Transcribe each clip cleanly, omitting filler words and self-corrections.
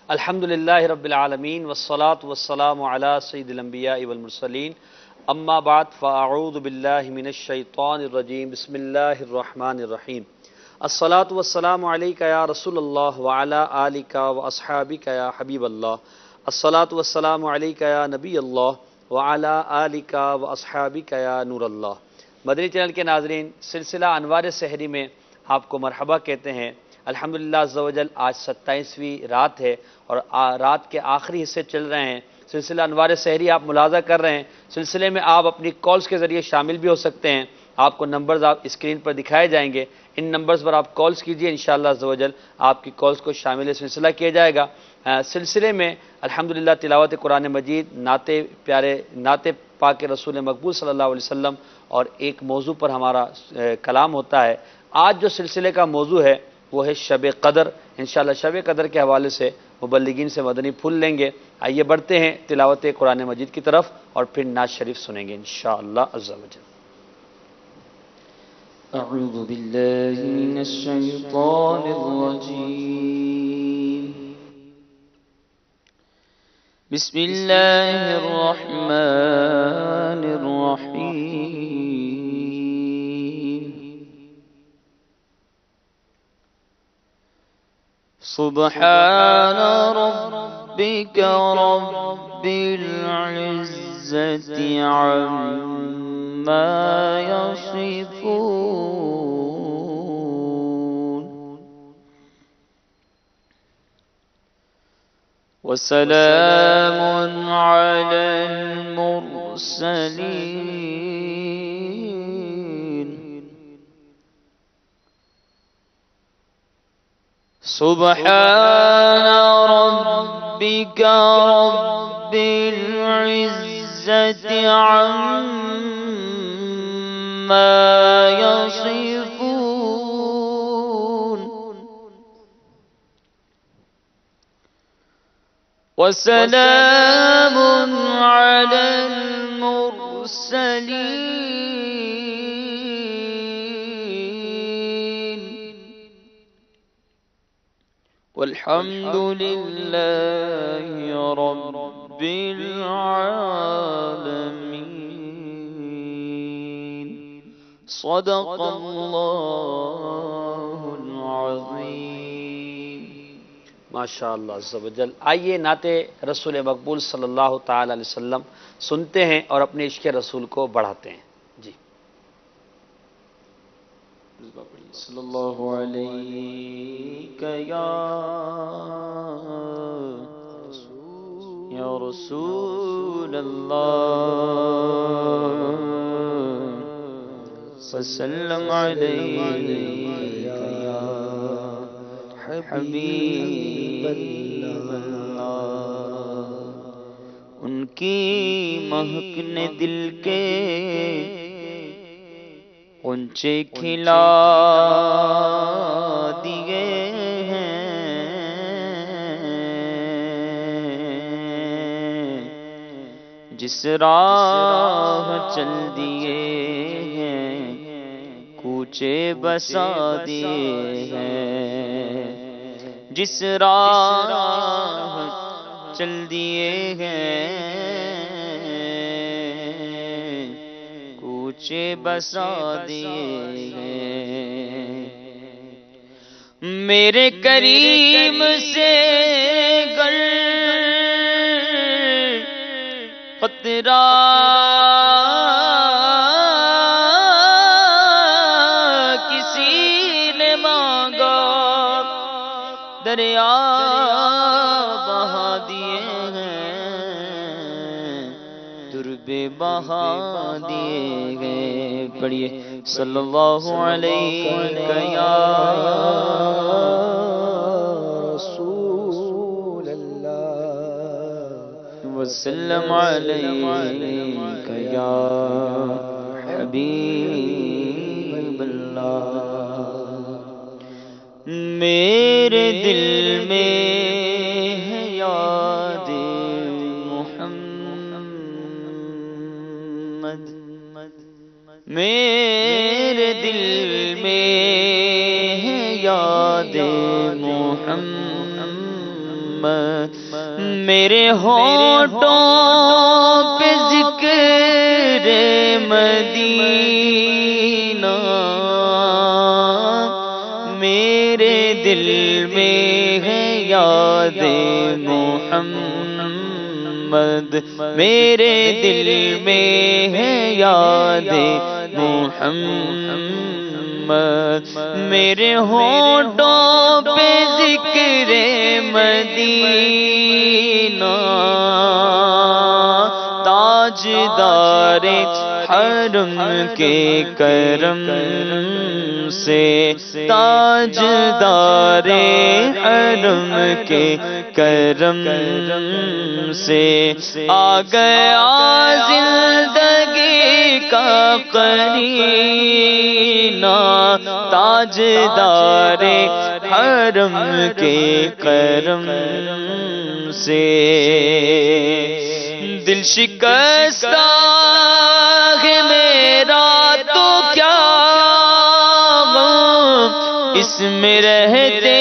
الحمد للہ رب العالمین والصلاة والسلام علی سید الانبیاء والمرسلین اما بعد فاعوذ باللہ من الشیطان الرجیم بسم اللہ الرحمن الرحیم الصلاة والسلام علیکہ یا رسول اللہ وعلی آلکہ واصحابکہ یا حبیب اللہ الصلاة والسلام علیکہ یا نبی اللہ وعلی آلکہ واصحابکہ یا نور اللہ۔ مدنی چینل کے ناظرین، سلسلہ انوار سحری میں آپ کو مرحبا کہتے ہیں۔ الحمدللہ عز و جل آج 27ویں رات ہے اور رات کے آخری حصے چل رہے ہیں۔ سلسلہ انوار سحری آپ ملاحظہ کر رہے ہیں۔ سلسلے میں آپ اپنی کالز کے ذریعے شامل بھی ہو سکتے ہیں۔ آپ کو نمبرز آپ اسکرین پر دکھائے جائیں گے، ان نمبرز پر آپ کالز کیجئے، انشاءاللہ عز و جل آپ کی کالز کو شامل سلسلہ کیا جائے گا۔ سلسلے میں الحمدللہ تلاوت قرآن مجید، نعت پاک رسول مقبول صلی اللہ علیہ وسلم اور ایک موضوع پر ہمارا کلام ہوتا ہے۔ آج جو سلسلے کا موضوع ہے وہ ہے شب قدر۔ انشاءاللہ شب قدر کے حوالے سے مبلغین سے مدنی پھول لیں گے۔ آئیے بڑھتے ہیں تلاوت قرآن مجید کی طرف اور پھر نعت شریف سنیں گے انشاءاللہ عز و جل۔ اعوذ باللہ من الشیطان الرجیم، بسم اللہ الرحمن الرحیم۔ سبحان ربک رب العزة عما يصفون، وسلام على المرسلين، سبحان ربك رب العزة عما يصفون، وسلام على المرسلين، والحمد لله رب العالمين۔ صدق اللہ العظیم۔ ماشاءاللہ عز و جل۔ آئیے نعت رسول مقبول صلی اللہ تعالی علیہ وسلم سنتے ہیں اور اپنے عشق رسول کو بڑھاتے ہیں۔ جی صلی اللہ علیہ یا رسول اللہ، وسلم علیک یا حبیب اللہ۔ ان کی مہک نے دل کے غنچے کھلا دیے ہیں، جس راہ چل دیے ہیں کوچے بسا دیے ہیں، جس راہ چل دیے ہیں کوچے بسا دیے ہیں۔ میرے کریم سے گر قطرہ کسی نے مانگا، دریا بہا دیے ہیں، دربے بہا دیے گئے۔ پڑھیے صلی اللہ علیہ یا رسول اللہ، وسلم علیک یا حبیب اللہ۔ میرے دل میں ہے یاد محمد، میرے دل میں ہے یاد محمد، میرے ہونٹوں پہ ذکر مدینہ، میرے دل میں ہے یاد محمد، میرے دل میں ہے یاد محمد، میرے ہونٹوں پہ ذکر مدینہ، تاجدار حرم کے کرم سے، تاجدار حرم کے کرم سے آ گیا زندگی کا قرینہ، تاجدار حرم کے کرم سے، دل شکستہ ہے میرا تو کیا اس میں رہتے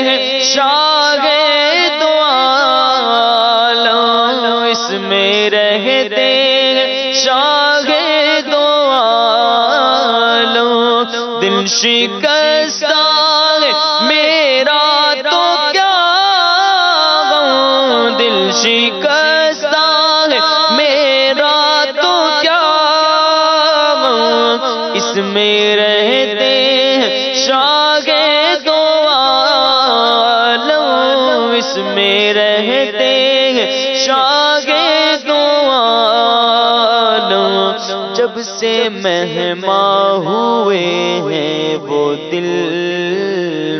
ہیں شاہ دو عالم، اس میں رہتے ہیں شاہ دو عالم، دل شکستہ ہے میرا تو کیا دل شکستہ ہے میرا تو کیا اس میں رہتے ہیں شاہ دو عالم، اس میں رہتے ہیں شاہ دو عالم، جب سے مہماں ہوئے ہیں وہ دل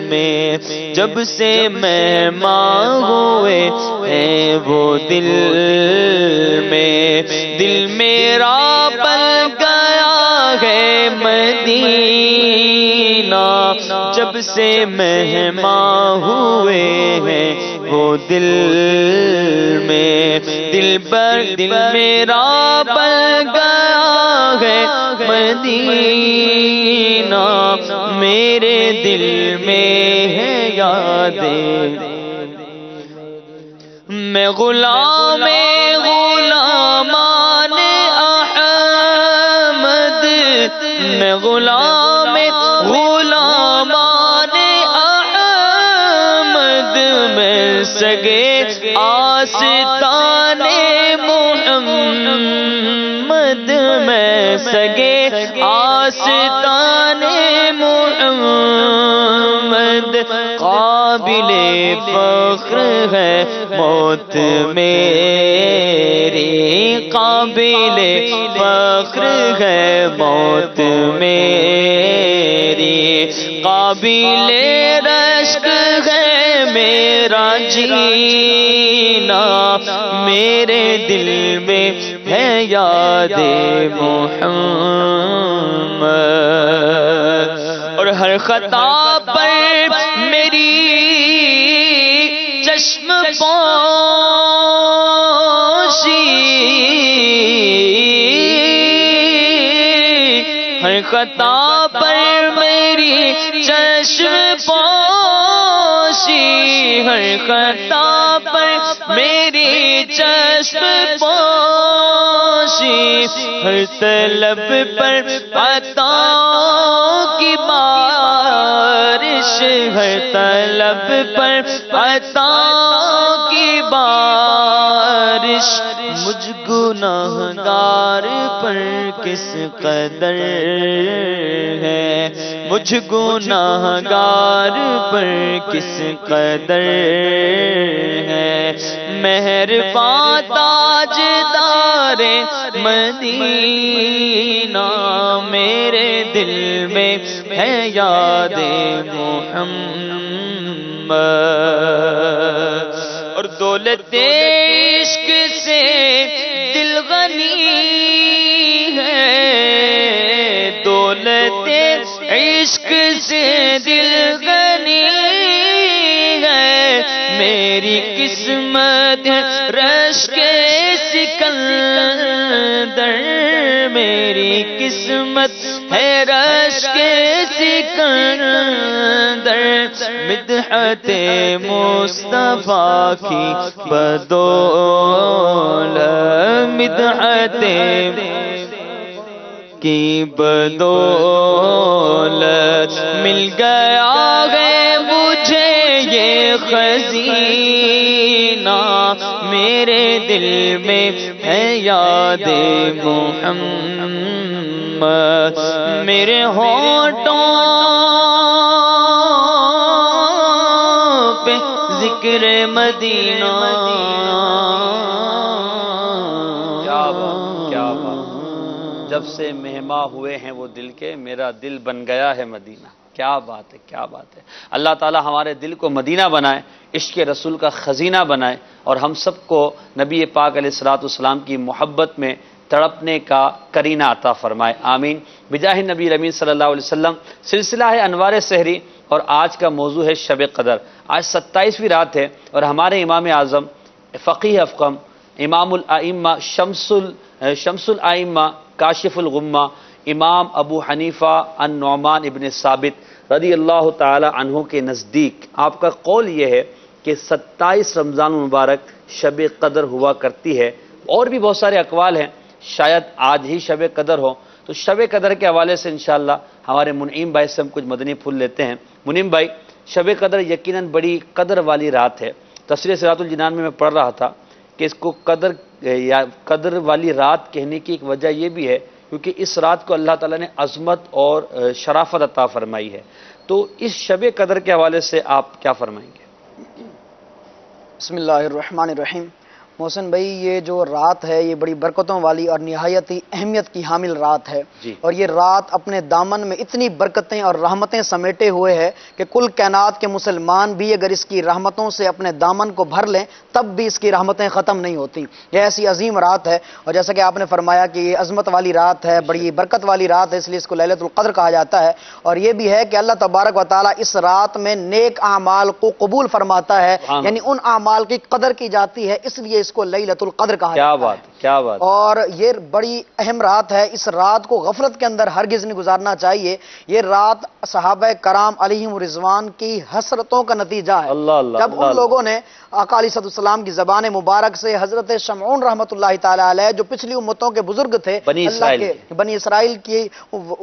میں، جب سے مہماں ہوئے ہیں وہ دل میں، دل میرا بن گیا ہے مدینہ، جب سے مہماں ہوئے ہیں وہ دل میں، دل میرا بن گیا ہے مدینہ، میرے دل میں ہے یادیں، میں غلام غلامان احمد، میں غلام غلامان احمد، میں سگے آستان محمد، میں سگے آستان محمد، قابل فخر ہے موت میری، قابل فخر ہے موت میری، قابل رشک ہے میرا جینا، میرے دل میں ہے یاد محمد، اور ہر خطا پر میری چشم پوشی، ہر خطا پر میری چشم پوشی، ہر خطا پر میری چشم پوشی، ہر طلب پر عطاؤں کی بارش، ہر طلب پر عطاؤں کی بارش، مجھ گناہگار پر کس قدر ہے، مجھ گناہگار پر کس قدر ہے، مہرباں تاجدار مدینہ، میرے دل میں ہے یاد محمد، اور دولت عشق سے دل غنی ہے، دولت عشق سے دل غنی ہے، میری قسمت رش کے سکندر، میری قسمت ہے رش کے سکندر، مدح مدحت مصطفیٰ کی بدولت، مدحت کی بدولت مل گیا ہے مجھے یہ خزینہ، میرے دل میں ہے یاد محمد، میرے ہونٹوں پہ ذکر مدینہ۔ کیا بات، کیا بات، جب سے مہما ہوئے ہیں وہ دل کے، میرا دل بن گیا ہے مدینہ۔ کیا بات ہے، کیا بات ہے۔ اللہ تعالی ہمارے دل کو مدینہ بنائے، عشق رسول کا خزینہ بنائے، اور ہم سب کو نبی پاک علیہ الصلوۃ والسلام کی محبت میں تڑپنے کا کرینہ عطا فرمائے، آمین۔ بجاہ نبی امین صلی اللہ علیہ وسلم۔ سلسلہ ہے انوار سحری، اور آج کا موضوع ہے شب قدر۔ آج 27ویں رات ہے، اور ہمارے امام اعظم فقیہ افقم امام الائمہ شمس الائمہ کاشف الغمہ امام ابو حنیفہ النعمان ابن ثابت رضی اللہ تعالی عنہ کے نزدیک آپ کا قول یہ ہے کہ 27 رمضان المبارک شب قدر ہوا کرتی ہے۔ اور بھی بہت سارے اقوال ہیں، شاید آج ہی شب قدر ہو، تو شب قدر کے حوالے سے انشاءاللہ ہمارے منعیم بھائی سے ہم کچھ مدنی پھول لیتے ہیں۔ منعیم بھائی، شب قدر یقیناً بڑی قدر والی رات ہے۔ تفسیر صراط الجنان میں پڑھ رہا تھا کہ اس کو قدر یا قدر والی رات کہنے کی ایک وجہ یہ بھی ہے کیونکہ اس رات کو اللہ تعالیٰ نے عظمت اور شرافت عطا فرمائی ہے۔ تو اس شب قدر کے حوالے سے آپ کیا فرمائیں گے؟ بسم اللہ الرحمن الرحیم۔ محسن بھائی، یہ جو رات ہے یہ بڑی برکتوں والی اور نہایت ہی اہمیت کی حامل رات ہے، جی۔ اور یہ رات اپنے دامن میں اتنی برکتیں اور رحمتیں سمیٹے ہوئے ہے کہ کل کائنات کے مسلمان بھی اگر اس کی رحمتوں سے اپنے دامن کو بھر لیں تب بھی اس کی رحمتیں ختم نہیں ہوتی۔ یہ ایسی عظیم رات ہے، اور جیسا کہ آپ نے فرمایا کہ یہ عظمت والی رات ہے، بڑی برکت والی رات ہے، اس لیے اس کو لیلۃ القدر کہا جاتا ہے۔ اور یہ بھی ہے کہ اللہ تبارک و تعالیٰ اس رات میں نیک اعمال کو قبول فرماتا ہے، یعنی ان اعمال کی قدر کی جاتی ہے، اس لیے اس کو لیلۃ القدر کہا کیا جاتا بات، ہے۔ کیا بات۔ اور یہ بڑی اہم رات ہے، اس رات کو غفلت کے اندر ہرگز نہیں گزارنا چاہیے۔ یہ رات صحابہ کرام علیہم رضوان کی حسرتوں کا نتیجہ ہے۔ اللہ اللہ، جب اللہ ان لوگوں نے آقا علیہ السلام کی زبان مبارک سے حضرت شمعون رحمۃ اللہ تعالی علیہ، جو پچھلی امتوں کے بزرگ تھے، بنی اللہ اسرائیل کے بنی اسرائیل کی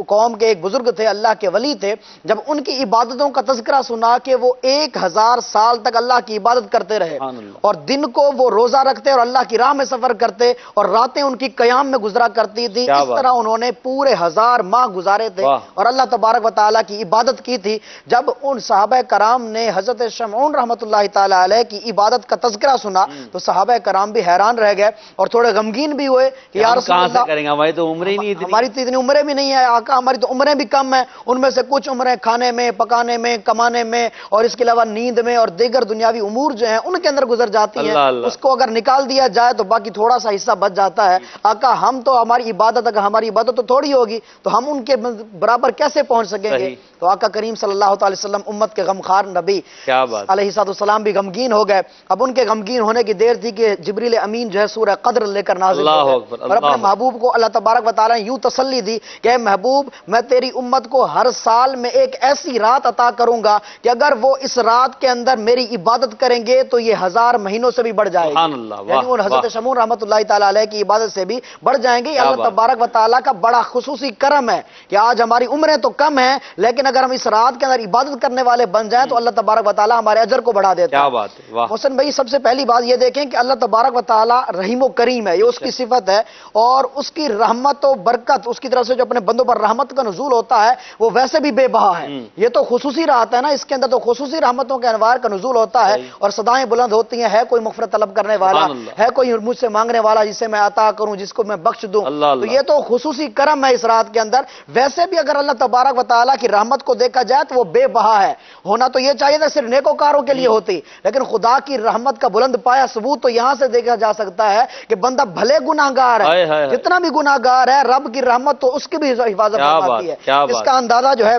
قوم کے ایک بزرگ تھے، اللہ کے ولی تھے، جب ان کی عبادتوں کا تذکرہ سنا کہ وہ 1000 سال تک اللہ کی عبادت کرتے رہے، سبحان اللہ۔ اور دن کو وہ روزہ رکھتے اور اللہ کی راہ میں سفر کرتے، اور راتیں ان کی قیام میں گزرا کرتی تھی، کیا اس بات۔ طرح انہوں نے پورے 1000 ماہ گزارے تھے واہ۔ اور اللہ تبارک و تعالیٰ کی عبادت کی تھی۔ جب ان صحابہ کرام نے حضرت شمعون رحمۃ اللہ تعالی علیہ کی عبادت کا تذکرہ سنا تو صحابہ کرام بھی حیران رہ گئے اور تھوڑے غمگین بھی ہوئے کہ یا ہم رسول کہاں سے اللہ، کریں گے، ہماری تو عمریں ہی نہیں اتنی۔ ہماری تو اتنی عمریں بھی نہیں ہے آقا، ہماری تو عمریں بھی کم ہیں، ان میں سے کچھ عمریں کھانے میں، پکانے میں، کمانے میں، اور اس کے علاوہ نیند میں اور دیگر دنیاوی امور جو ہیں ان کے اندر گزر جاتی ہیں۔ اللہ اللہ۔ اس کو اگر نکال دیا جائے تو باقی تھوڑا سا حصہ بچ جاتا ہے۔ آقا، ہم تو ہماری عبادت، اگر ہماری عبادت تو تھوڑی ہوگی تو ہم ان کے برابر کیسے پہنچ سکیں گے؟ صحیح۔ تو آقا کریم صلی اللہ تعالی وسلم امت کے غمخوار نبی کیا بات۔ علیہ السلام بھی غمگین ہو گئے۔ اب ان کے غمگین ہونے کی دیر تھی کہ جبریل امین جو ہے سورہ قدر لے کر نازل اللہ ہو گئے، اکبر، اور اپنے اللہ محبوب کو اللہ تبارک و تعالیٰ نے یوں تسلی دی کہ اے محبوب، میں تیری امت کو ہر سال میں ایک ایسی رات عطا کروں گا کہ اگر وہ اس رات کے اندر میری عبادت کریں گے تو یہ 1000 مہینوں سے بھی بڑھ جائے گی۔ سبحان اللہ، یعنی واہ، ان حضرت واہ۔ شمعون رحمۃ اللہ تعالیٰ علیہ کی عبادت سے بھی بڑھ جائیں گے۔ یہ کیا اللہ بات۔ تبارک و تعالیٰ کا بڑا خصوصی کرم ہے کہ آج ہماری عمریں تو کم ہیں، لیکن اگر ہم اس رات کے اندر عبادت کرنے والے بن جائیں تو اللہ تبارک و تعالیٰ ہمارے اجر کو بڑھا دیتا کیا ہے۔ بات ہے، واہ۔ محسن بھائی، سب سے پہلی بات یہ دیکھیں کہ اللہ تبارک و تعالیٰ رحیم و کریم ہے، یہ اس کی صفت ہے، اور اس کی رحمت و برکت، اس کی طرف سے جو اپنے بندوں پر رحمت کا نزول ہوتا ہے وہ ویسے بھی بے بہا ہے۔ یہ تو خصوصی رات ہے نا، اس کے اندر تو خصوصی رحمتوں کے انوار کا نزول ہوتا ہے اور صدائیں بلند ہوتی ہیں، ہے کوئی مغفرت طلب کرنے والا، سبحان اللہ۔ ہے کوئی مجھ سے مانگنے والا جسے میں عطا کروں، جس کو میں بخش دوں۔ اللہ اللہ۔ تو یہ تو خصوصی کرم ہے اس رات کے اندر۔ ویسے بھی اگر اللہ تبارک و تعالیٰ کی رحمت کو دیکھا جائے تو وہ بے بہا ہے، ہونا تو یہ چاہیے تھا صرف نیکوکاروں کے لیے ہوتی، لیکن خدا کی رحمت کا بلند پایا ثبوت تو یہاں سے دیکھا جا سکتا ہے کہ بندہ بھلے گناہگار ہائے ہے، ہائے ہائے۔ جتنا بھی گناہگار ہے رب کی رحمت تو اس کی بھی حفاظت کیا فرماتی بات، کیا ہے۔ اس بات۔ کا اندازہ جو ہے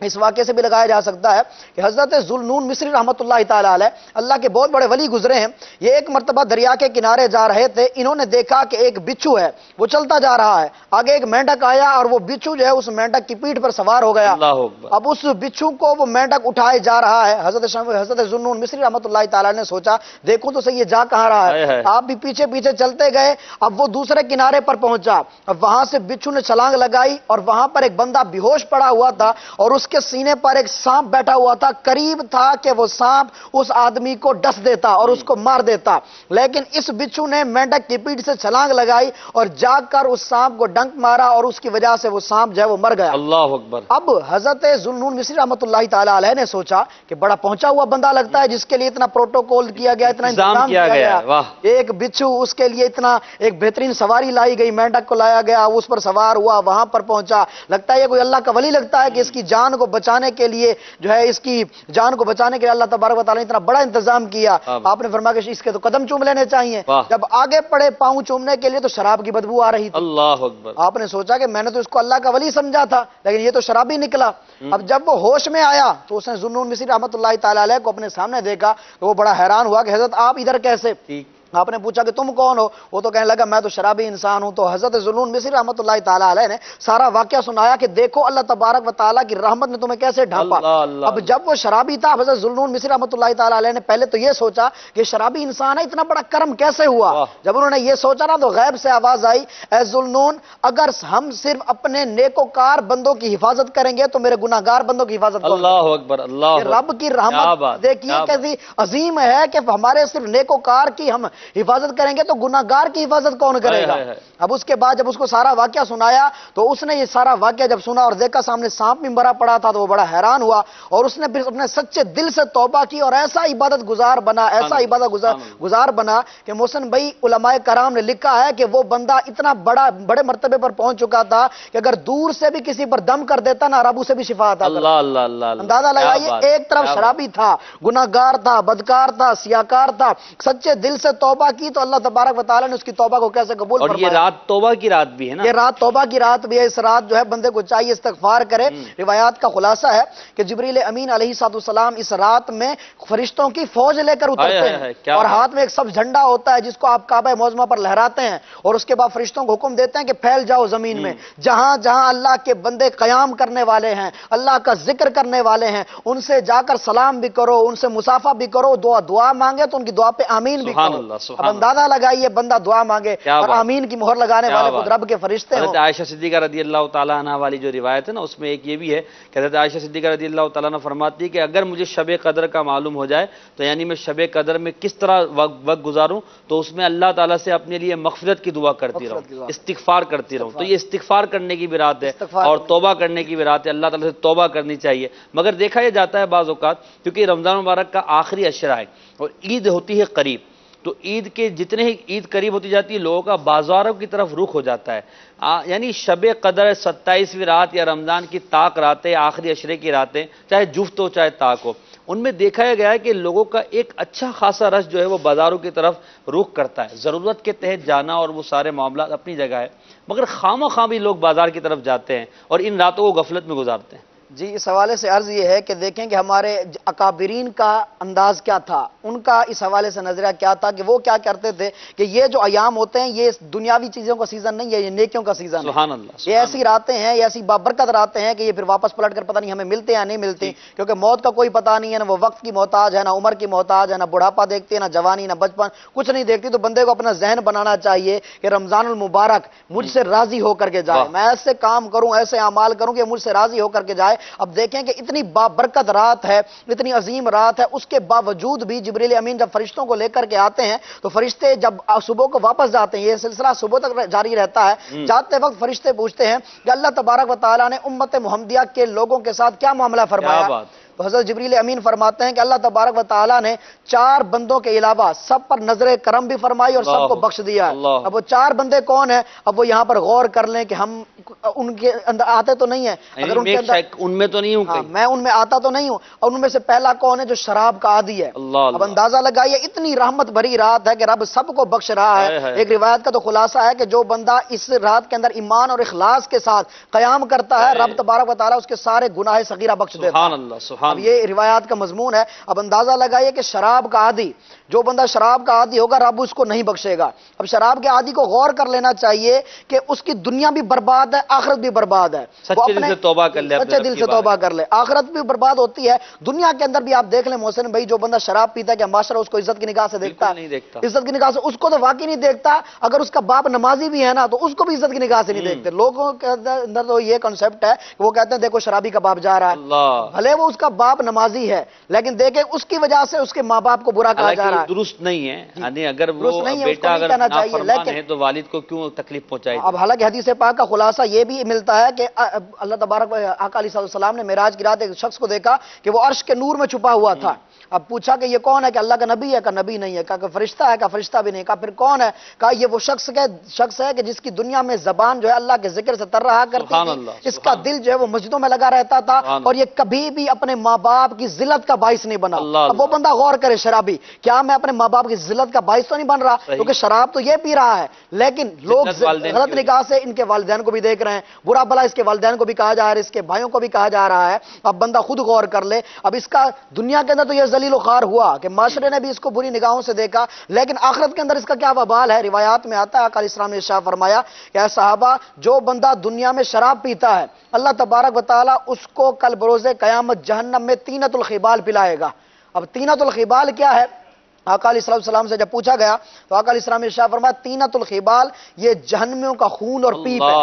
اس واقعے سے بھی لگایا جا سکتا ہے کہ حضرت ذوالنون مصری رحمۃ اللہ تعالی علیہ اللہ کے بہت بڑے ولی گزرے ہیں. یہ ایک مرتبہ دریا کے کنارے جا رہے تھے. انہوں نے دیکھا کہ ایک بچھو ہے وہ چلتا جا رہا ہے. آگے ایک مینڈک آیا اور وہ بچھو جو ہے اس مینڈک کی پیٹھ پر سوار ہو گیا. اللہ اکبر. اب اس بچھو کو وہ مینڈک اٹھائے جا رہا ہے. حضرت ذوالنون مصری رحمۃ اللہ تعالی نے سوچا دیکھو تو صحیح یہ جا کہاں رہا ہے. آپ بھی پیچھے پیچھے چلتے گئے. اب وہ دوسرے کنارے پر پہنچا. اب وہاں سے بچھو نے چھلانگ لگائی اور وہاں پر ایک بندہ بے ہوش پڑا ہوا تھا اور اس کے سینے پر ایک سانپ بیٹھا ہوا تھا. قریب تھا کہ وہ سانپ اس آدمی کو ڈس دیتا اور اس کو مار دیتا, لیکن اس بچھو نے مینڈک کی پیٹھ سے چھلانگ لگائی اور جا کر اس سانپ کو ڈنک مارا اور اس کی وجہ سے وہ سانپ جو ہے وہ مر گیا. اللہ اکبر. اب حضرت ذوالنون مصری رحمۃ اللہ تعالی علیہ نے سوچا کہ بڑا پہنچا ہوا بندہ لگتا ہے جس کے لیے اتنا پروٹوکول کیا گیا, اتنا انتظام کیا گیا. ایک بچھو اس کے لیے اتنا ایک بہترین سواری لائی گئی, مینڈک کو لایا گیا, اس پر سوار ہوا, وہاں پر پہنچا. لگتا ہے یہ کوئی اللہ کا ولی لگتا ہے کہ اس کی جان کو بچانے کے لیے جو ہے اس کی جان کو بچانے کے لیے اللہ تبارک و تعالی نے اتنا بڑا انتظام کیا. آپ نے فرمایا کہ اس کے تو قدم چوم لینے چاہیے. جب آگے پڑے پاؤں چومنے کے لیے تو شراب کی بدبو آ رہی تھی. اللہ اکبر. آپ نے سوچا کہ میں نے تو اس کو اللہ کا ولی سمجھا تھا لیکن یہ تو شرابی نکلا. اب جب وہ ہوش میں آیا تو اس نے ذوالنون مصری رحمۃ اللہ تعالی علیہ کو اپنے سامنے دیکھا تو وہ بڑا حیران ہوا کہ حضرت آپ ادھر کیسے. آپ نے پوچھا کہ تم کون ہو؟ وہ تو کہنے لگا میں تو شرابی انسان ہوں. تو حضرت ذوالنون مصری رحمۃ اللہ تعالی علیہ نے سارا واقعہ سنایا کہ دیکھو اللہ تبارک و تعالی کی رحمت نے تمہیں کیسے ڈھانپا. اب جب وہ شرابی تھا حضرت ذوالنون مصری رحمۃ اللہ تعالی علیہ نے پہلے تو یہ سوچا کہ شرابی انسان ہے, اتنا بڑا کرم کیسے ہوا. جب انہوں نے یہ سوچا نا تو غیب سے آواز آئی, اے ذوالنون اگر ہم صرف اپنے نیکوکار بندوں کی حفاظت کریں گے تو میرے گناہگار بندوں کی حفاظت کریں. اللہ اکبر. اللہ رب کی رحمت دیکھیے کیسی عظیم ہے کہ ہمارے صرف نیکوکار کی ہم حفاظت کریں گے تو گناہگار کی حفاظت کون کرے گا. اب اس کے بعد جب اس کو سارا واقعہ سنایا تو اس نے یہ سارا واقعہ جب سنا اور دیکھا سامنے سانپ بھی مرا پڑا تھا تو وہ بڑا حیران ہوا اور اس نے پھر اپنے سچے دل سے توبہ کی اور ایسا عبادت گزار بنا, ایسا عبادت گزار بنا کہ محسن بھائی علماء کرام نے لکھا ہے کہ وہ بندہ اتنا بڑے مرتبے پر پہنچ چکا تھا کہ اگر دور سے بھی کسی پر دم کر دیتا نا رب اسے بھی شفا عطا کرتا. اندازہ لگائیے, ایک طرف شرابی تھا, گناہگار تھا, بدکار تھا, سیاکار تھا, سچے دل سے توبہ کی تو اللہ تبارک و تعالی نے اس کی توبہ کو کیسے قبول فرمایا. اور یہ رات توبہ کی رات بھی ہے نا, یہ رات توبہ کی رات بھی ہے. اس رات جو ہے بندے کو چاہیے استغفار کرے. روایات کا خلاصہ ہے کہ جبریل امین علیہ السلام اس رات میں فرشتوں کی فوج لے کر اترتے ہیں اور ہاتھ میں ایک سبز جھنڈا ہوتا ہے جس کو آپ کعبہ معظمہ پر لہراتے ہیں اور اس کے بعد فرشتوں کو حکم دیتے ہیں کہ پھیل جاؤ زمین میں. جہاں جہاں اللہ کے بندے قیام کرنے والے ہیں, اللہ کا ذکر کرنے والے ہیں, ان سے جا کر سلام بھی کرو, ان سے مصافحہ بھی کرو, دعا مانگے تو ان کی دعا پہ آمین بھی کرو. اب اندازہ لگائیے بندہ دعا مانگے اور آمین کی مہر لگانے والے خود رب کے فرشتے ہیں. حضرت عائشہ صدیقہ رضی اللہ تعالیٰ عنہ والی جو روایت ہے نا اس میں ایک یہ بھی ہے کہ حضرت عائشہ صدیقہ رضی اللہ تعالیٰ عنہ فرماتی ہے کہ اگر مجھے شب قدر کا معلوم ہو جائے تو یعنی میں شب قدر میں کس طرح وقت گزاروں تو اس میں اللہ تعالیٰ سے اپنے لیے مغفرت کی دعا کرتی رہوں, استغفار کرتی رہوں. تو یہ استغفار کرنے کی بھی رات ہے اور توبہ کرنے کی بھی رات ہے. اللہ تعالیٰ سے توبہ کرنی چاہیے. مگر دیکھا یہ جاتا ہے بعض اوقات کیونکہ رمضان مبارک کا آخری عشرہ ہے اور عید ہوتی ہے قریب, تو عید کے جتنے ہی عید قریب ہوتی جاتی ہے لوگوں کا بازاروں کی طرف رخ ہو جاتا ہے. یعنی شب قدر 27ویں رات یا رمضان کی طاق راتیں, آخری عشرے کی راتیں, چاہے جفت ہو چاہے طاق ہو, ان میں دیکھا گیا ہے کہ لوگوں کا ایک اچھا خاصا رش جو ہے وہ بازاروں کی طرف رخ کرتا ہے. ضرورت کے تحت جانا اور وہ سارے معاملات اپنی جگہ ہے, مگر خواہ مخواہ بھی لوگ بازار کی طرف جاتے ہیں اور ان راتوں کو غفلت میں گزارتے ہیں. جی اس حوالے سے عرض یہ ہے کہ دیکھیں کہ ہمارے اکابرین کا انداز کیا تھا, ان کا اس حوالے سے نظریہ کیا تھا کہ وہ کیا کرتے تھے کہ یہ جو ایام ہوتے ہیں یہ دنیاوی چیزوں کا سیزن نہیں ہے, یہ نیکیوں کا سیزن ہے. سبحان اللہ. یہ ایسی راتیں ہیں, یہ ایسی بابرکت راتیں ہیں کہ یہ پھر واپس پلٹ کر پتہ نہیں ہمیں ملتے یا نہیں ملتی, کیونکہ موت کا کوئی پتہ نہیں ہے, نہ وہ وقت کی محتاج ہے, نہ عمر کی محتاج ہے, نہ بڑھاپا دیکھتی ہے, نہ جوانی, نہ بچپن, کچھ نہیں دیکھتی. تو بندے کو اپنا ذہن بنانا چاہیے کہ رمضان المبارک مجھ سے راضی ہو کر کے جائے, میں ایسے کام کروں, ایسے اعمال کروں کہ مجھ سے راضی ہو کر کے جائے. اب دیکھیں کہ اتنی بابرکت رات ہے, اتنی عظیم رات ہے, اس کے باوجود بھی جبریل امین جب فرشتوں کو لے کر کے آتے ہیں تو فرشتے جب صبح کو واپس جاتے ہیں, یہ سلسلہ صبح تک جاری رہتا ہے, جاتے وقت فرشتے پوچھتے ہیں کہ اللہ تبارک و تعالیٰ نے امت محمدیہ کے لوگوں کے ساتھ کیا معاملہ فرمایا. تو حضرت جبریل امین فرماتے ہیں کہ اللہ تبارک و تعالیٰ نے 4 بندوں کے علاوہ سب پر نظر کرم بھی فرمائی اور سب کو بخش دیا ہے۔ اللہ۔ اب وہ 4 بندے کون ہیں؟ اب وہ یہاں پر غور کر لیں کہ ہم ان کے اندر آتے تو نہیں ہیں، اگر ان کے اندر ان میں تو نہیں ہوں کہیں۔ میں ان میں آتا تو نہیں ہوں، اور ان میں سے پہلا کون ہے؟ جو شراب کا عادی ہے۔ اللہ اب اندازہ لگائیے اتنی رحمت بھری رات ہے کہ رب سب کو بخش رہا ہے۔ ایک روایت کا تو خلاصہ ہے کہ جو بندہ اس رات کے اندر ایمان اور اخلاص کے ساتھ قیام کرتا ہے، رب تبارک و تعالیٰ اس کے سارے گناہ صغیرہ بخش دیتا ہے۔ سبحان اللہ، سبحان اب یہ روایات کا مضمون ہے۔ اب اندازہ لگائیے کہ شراب کا عادی، جو بندہ شراب کا عادی ہوگا رب اس کو نہیں بخشے گا۔ اب شراب کے عادی کو غور کر لینا چاہیے کہ اس کی دنیا بھی برباد ہے، آخرت بھی برباد ہے۔ سچے دل سے توبہ کر لے، سچے دل سے توبہ کر لے، آخرت بھی برباد ہوتی ہے، دنیا کے اندر بھی آپ دیکھ لیں محسن بھائی، جو بندہ شراب پیتا ہے کہ معاشرہ اس کو عزت کی نگاہ سے دیکھتا بالکل نہیں دیکھتا۔ ہے، عزت کی نگاہ سے اس کو تو واقعی نہیں دیکھتا۔ اگر اس کا باپ نمازی بھی ہے نا تو اس کو بھی عزت کی نگاہ سے نہیں دیکھتے۔ لوگوں کے اندر تو یہ کنسپٹ ہے کہ وہ کہتے ہیں دیکھو شرابی کا باپ جا رہا ہے، اللہ، بھلے وہ اس کا باپ نمازی ہے لیکن دیکھیں اس کی وجہ سے اس کے ماں باپ کو برا کہا جا رہا ہے۔ درست نہیں ہے، یعنی اگر وہ درست نہیں ہے، اس کو بیٹا نہیں اگر کہنا چاہیے، نافرمان لیکن ہے تو والد کو کیوں تکلیف پہنچائی؟ اب حالانکہ حدیث پاک کا خلاصہ یہ بھی ملتا ہے کہ اللہ تبارک آقا علیہ السلام نے معراج کی رات ایک شخص کو دیکھا کہ وہ عرش کے نور میں چھپا ہوا تھا۔ اب پوچھا کہ یہ کون ہے؟ کہ اللہ کا نبی ہے؟ کہ نبی نہیں ہے۔ کہا کہ فرشتہ ہے؟ کہ فرشتہ بھی نہیں۔ کہا پھر کون ہے؟ کہا یہ وہ شخص ہے کہ جس کی دنیا میں زبان جو ہے اللہ کے ذکر سے تر رہا کرتی تھی، اس کا دل جو ہے وہ مسجدوں میں لگا رہتا تھا، اور یہ کبھی بھی اپنے ماں باپ کی ذلت کا باعث نہیں بنا۔ اب وہ بندہ غور کرے، شرابی، کیا میں اپنے ماں باپ کی ذلت کا باعث تو نہیں بن رہا؟ کیونکہ شراب تو یہ پی رہا ہے لیکن لوگ غلط نگاہ سے ان کے والدین کو بھی دیکھ رہے ہیں، برا بھلا اس کے والدین کو بھی کہا جا رہا ہے، اس کے بھائیوں کو بھی کہا جا رہا ہے۔ اب بندہ خود غور کر لے۔ اب اس کا دنیا کے اندر تو یہ ذلیل و خوار ہوا کہ معاشرے نے بھی اس کو بری نگاہوں سے دیکھا، لیکن آخرت کے اندر اس کا کیا وبال ہے؟ روایات میں آتا ہے آقا علیہ السلام نے ارشاد فرمایا کہ اے صحابہ، جو بندہ دنیا میں شراب پیتا ہے اللہ تبارک و تعالیٰ اس کو کل بروز قیامت جہنم میں طینۃ الخبال پلائے گا۔ اب طینۃ الخبال کیا ہے؟ آقا علیہ السلام سے جب پوچھا گیا تو آقا علیہ السلام نے ارشاد فرمایا طینۃ الخبال، یہ جہنمیوں کا خون اور پیپ ہے۔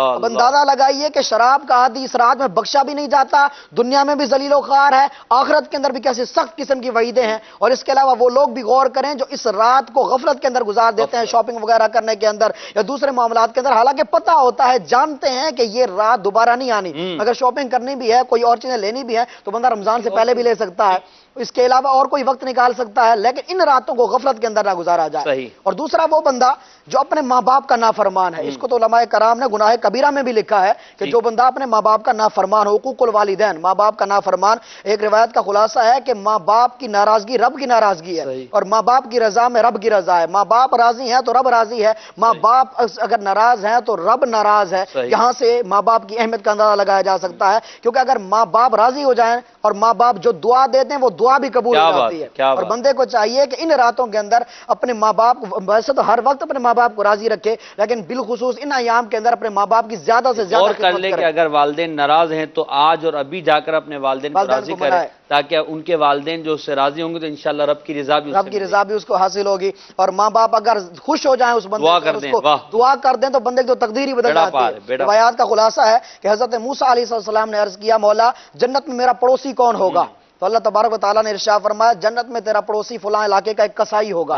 اب اندازہ لگائیے کہ شراب کا عادی اس رات میں بخشا بھی نہیں جاتا، دنیا میں بھی ذلیل و خوار ہے، آخرت کے اندر بھی کیسی سخت قسم کی وعیدیں ہیں۔ اور اس کے علاوہ وہ لوگ بھی غور کریں جو اس رات کو غفلت کے اندر گزار دیتے ہیں، شاپنگ وغیرہ کرنے کے اندر یا دوسرے معاملات کے اندر، حالانکہ پتہ ہوتا ہے، جانتے ہیں کہ یہ رات دوبارہ نہیں آنی۔ اگر شاپنگ کرنی بھی ہے، کوئی اور چیزیں لینی بھی ہے تو بندہ رمضان سے پہلے بھی لے سکتا ہے، اس کے علاوہ اور کوئی وقت نکال سکتا ہے، لیکن ان راتوں کو غفلت کے اندر نہ گزارا جائے۔ صحیح۔ اور دوسرا وہ بندہ جو اپنے ماں باپ کا نافرمان ہے، اس کو تو علماء کرام نے گناہ کبیرہ میں بھی لکھا ہے کہ جو بندہ اپنے ماں باپ کا نافرمان ہو، حقوق الوالدین، ماں باپ کا نافرمان۔ ایک روایت کا خلاصہ ہے کہ ماں باپ کی ناراضگی رب کی ناراضگی ہے، اور ماں باپ کی رضا میں رب کی رضا ہے۔ ماں باپ راضی ہیں تو رب راضی ہے، ماں باپ اگر ناراض ہیں تو رب ناراض ہے۔ یہاں سے ماں باپ کی اہمیت کا اندازہ لگایا جا سکتا ہے، کیونکہ اگر ماں باپ راضی ہو جائیں اور ماں باپ جو دعا دیتے ہیں وہ دعا بھی قبول ہو جاتی ہے۔ اور بندے کو چاہیے کہ ان راتوں کے اندر اپنے ماں باپ کو، ویسے تو ہر وقت اپنے ماں باپ کو راضی رکھے، لیکن بالخصوص ان ایام کے اندر اپنے ماں باپ کی زیادہ سے زیادہ غور کر لے کہ اگر والدین ناراض ہیں تو آج اور ابھی جا کر اپنے والدین کو راضی کرے، تاکہ ان کے والدین جو اس سے راضی ہوں گے تو انشاءاللہ رب کی رضا بھی اس کو حاصل ہوگی۔ اور ماں باپ اگر خوش ہو جائیں اس بندے کو، دعا کر دیں تو بندے کی تو تقدیر ہی بدل جاتی ہے۔ روایات کا خلاصہ ہے کہ حضرت موسیٰ علیہ السلام نے عرض کیا مولا جنت میں میرا پڑوسی کون ہوگا؟ تو اللہ تبارک و تعالیٰ نے ارشاد فرمایا جنت میں تیرا پڑوسی فلاں علاقے کا ایک کسائی ہوگا۔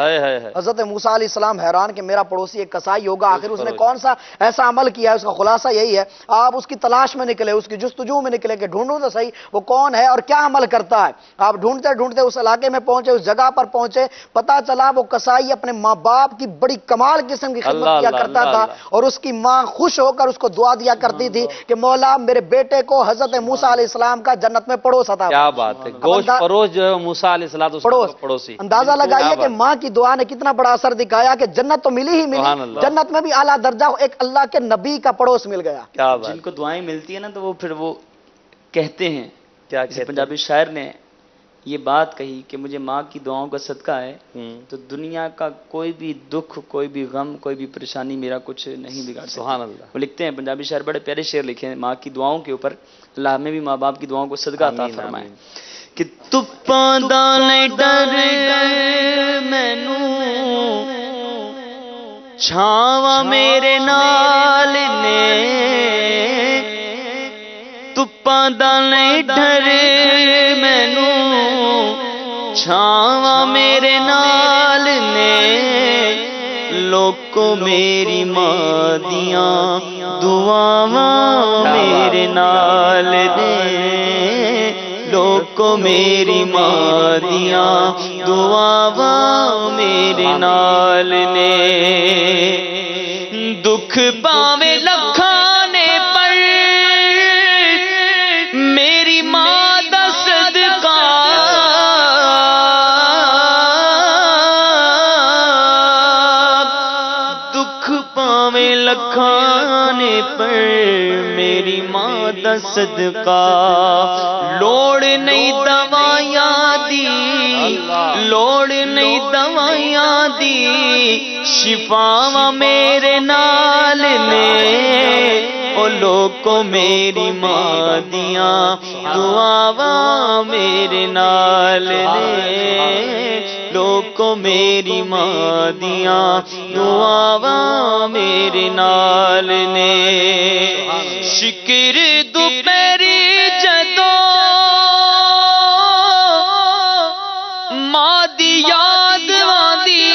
حضرت موسیٰ علیہ السلام حیران کہ میرا پڑوسی ایک کسائی ہوگا، آخر اس نے کون سا ایسا عمل کیا ہے؟ اس کا خلاصہ یہی ہے، آپ اس کی تلاش میں نکلے، اس کی جستجو میں نکلے کہ ڈھونڈو تو صحیح وہ کون ہے اور کیا عمل کرتا ہے۔ آپ ڈھونڈتے ڈھونڈتے اس علاقے میں پہنچے، اس جگہ پر پہنچے، پتا چلا وہ کسائی اپنے ماں باپ کی بڑی کمال قسم کی خدمت کیا کرتا تھا، اور اس کی ماں خوش ہو کر اس کو دعا دیا کرتی تھی کہ مولا میرے بیٹے کو حضرت موسیٰ علیہ السلام کا جنت میں پڑوس عطا۔ کیا بات ہے، گوشت پروس جو ہے موسیٰ علیہ السلام پڑوسی۔ اندازہ لگائیے کہ ماں کی دعا نے کتنا بڑا اثر دکھایا کہ جنت تو ملی ہی ملی، جنت میں بھی اعلیٰ درجہ ایک اللہ کے نبی کا پڑوس مل گیا۔ جن کو دعائیں ملتی ہیں نا تو وہ پھر وہ کہتے ہیں، پنجابی شاعر نے یہ بات کہی کہ مجھے ماں کی دعاؤں کا صدقہ ہے تو دنیا کا کوئی بھی دکھ، کوئی بھی غم، کوئی بھی پریشانی میرا کچھ نہیں بگاڑ سکتا۔ سبحان اللہ۔ وہ لکھتے ہیں پنجابی شاعر، بڑے پیارے شعر لکھے ہیں ماں کی دعاؤں کے اوپر، اللہ ہمیں بھی ماں باپ کی دعاؤں کو صدقہ عطا فرمائے کہ تپاں دا نہیں ڈر مینوں چھاواں میرے نال نے، تپاں دا نہیں ڈر مینوں چھاواں میرے نال نے، لوکو میری ماں دیاں دعاواں میرے نال نے، لوک کو میری ماں دیاں دعاواں میرے نال نے دکھ پاوے لکھانے پر میری ماں دا صدقہ دکھ پاوے لکھانے پر میری ماں دا صدقہ لوڑ نہیں دوائیاں دی لوڑ نہیں دوائیاں دی شفاواں میرے نال نے او لوگو میری ماں دیاں دعاواں میرے نال نے لوگو میری ماں دیاں دعاواں میرے نال نے شکر دوپہری جدوں ماں دی یاد آندی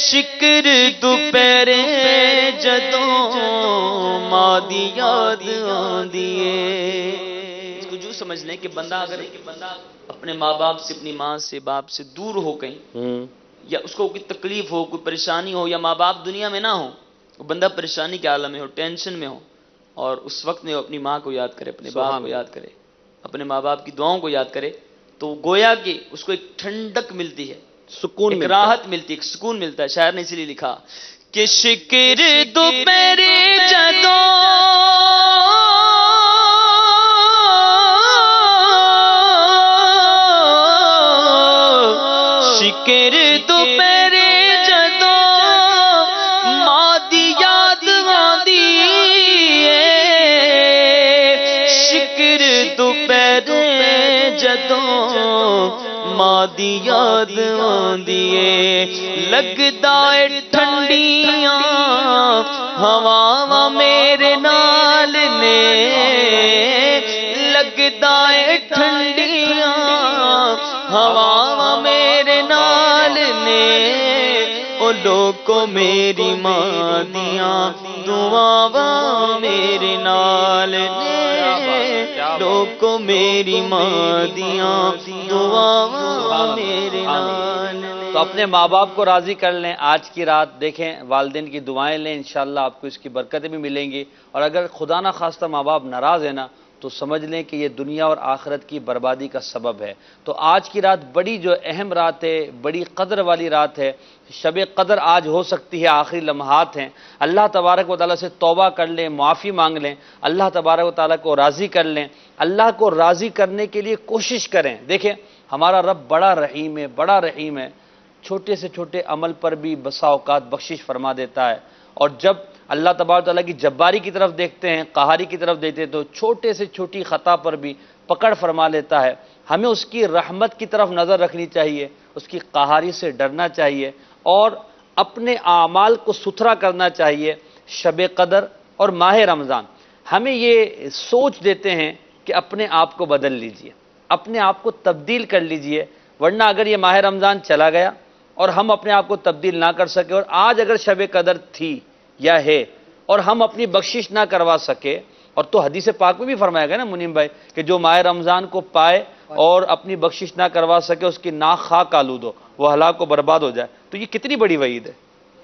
شکر دوپہرے جدوں ماں دی یاد آندی اس کو جو سمجھ لیں کہ بندہ اگر اپنے ماں باپ سے اپنی ماں سے باپ سے دور ہو کہیں یا اس کو کوئی تکلیف ہو کوئی پریشانی ہو یا ماں باپ دنیا میں نہ ہو وہ بندہ پریشانی کے عالم میں ہو ٹینشن میں ہو اور اس وقت میں وہ اپنی ماں کو یاد کرے اپنے باپ کو یاد کرے اپنے ماں باپ کی دعاؤں کو یاد کرے تو گویا کہ اس کو ایک ٹھنڈک ملتی ہے سکون ایک راحت ملتی ہے ایک سکون ملتا ہے شاعر نے اسی لیے لکھا کہ شکر دوپہری جدوں شکر دوپہری جدوں ماں دی یاد آندی شکر دوپہری جدوں ماں دی یاد آندی لگدا اے ٹھنڈیاں ہواواں میرے نال نے لگدا اے ٹھنڈیاں ہواواں میرے نال نے او لوگو میری ماں دیاں دعاواں میرے نال نے لوگو میری ماں دیاں دعاواں میرے نال نے تو اپنے ماں باپ کو راضی کر لیں آج کی رات دیکھیں والدین کی دعائیں لیں انشاءاللہ آپ کو اس کی برکتیں بھی ملیں گی اور اگر خدا نہ خواستہ ماں باپ ناراض ہے نا تو سمجھ لیں کہ یہ دنیا اور آخرت کی بربادی کا سبب ہے تو آج کی رات بڑی جو اہم رات ہے بڑی قدر والی رات ہے شب قدر آج ہو سکتی ہے آخری لمحات ہیں اللہ تبارک و تعالیٰ سے توبہ کر لیں معافی مانگ لیں اللہ تبارک و تعالیٰ کو راضی کر لیں اللہ کو راضی کرنے کے لیے کوشش کریں دیکھیں ہمارا رب بڑا رحیم ہے چھوٹے سے چھوٹے عمل پر بھی بسا اوقات بخشش فرما دیتا ہے اور جب اللہ تبارک و تعالیٰ کی جباری کی طرف دیکھتے ہیں قہاری کی طرف دیکھتے ہیں تو چھوٹے سے چھوٹی خطا پر بھی پکڑ فرما لیتا ہے ہمیں اس کی رحمت کی طرف نظر رکھنی چاہیے اس کی قہاری سے ڈرنا چاہیے اور اپنے اعمال کو ستھرا کرنا چاہیے شب قدر اور ماہ رمضان ہمیں یہ سوچ دیتے ہیں کہ اپنے آپ کو بدل لیجئے اپنے آپ کو تبدیل کر لیجئے ورنہ اگر یہ ماہ رمضان چلا گیا اور ہم اپنے آپ کو تبدیل نہ کر سکے اور آج اگر شب قدر تھی یا ہے اور ہم اپنی بخشش نہ کروا سکے اور تو حدیث پاک میں بھی فرمایا گیا نا منیم بھائی کہ جو ماہ رمضان کو پائے اور اپنی بخشش نہ کروا سکے اس کی ناک خاک آلود ہو وہ ہلاک و برباد ہو جائے تو یہ کتنی بڑی وعید ہے